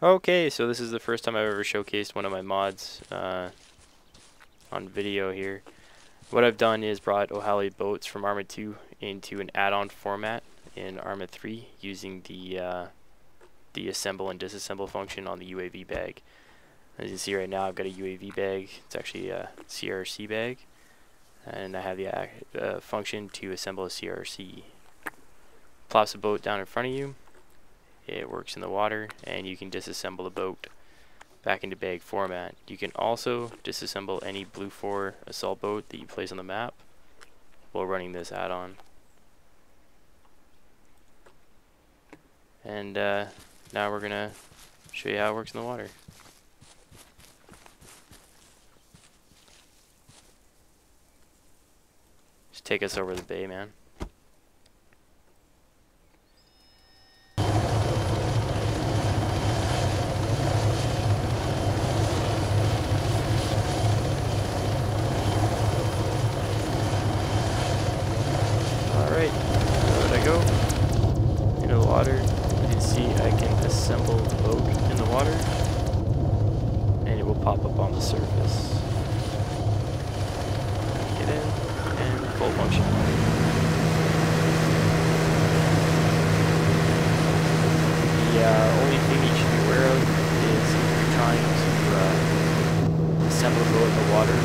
Okay, so this is the first time I've ever showcased one of my mods on video here. What I've done is brought OHally boats from ARMA 2 into an add-on format in ARMA 3 using the assemble and disassemble function on the UAV bag. As you can see right now, I've got a UAV bag. It's actually a CRC bag, and I have the function to assemble a CRC. Plops the boat down in front of you. It works in the water, and you can disassemble the boat back into bag format. You can also disassemble any Blue 4 assault boat that you place on the map while running this add-on. And now we're gonna show you how it works in the water. Just take us over the bay, man. Alright, there I go. Into the water. You can see I can assemble the boat in the water, and it will pop up on the surface. Get in, and full function. The only thing you should be aware of is if you're trying to assemble the boat in the water,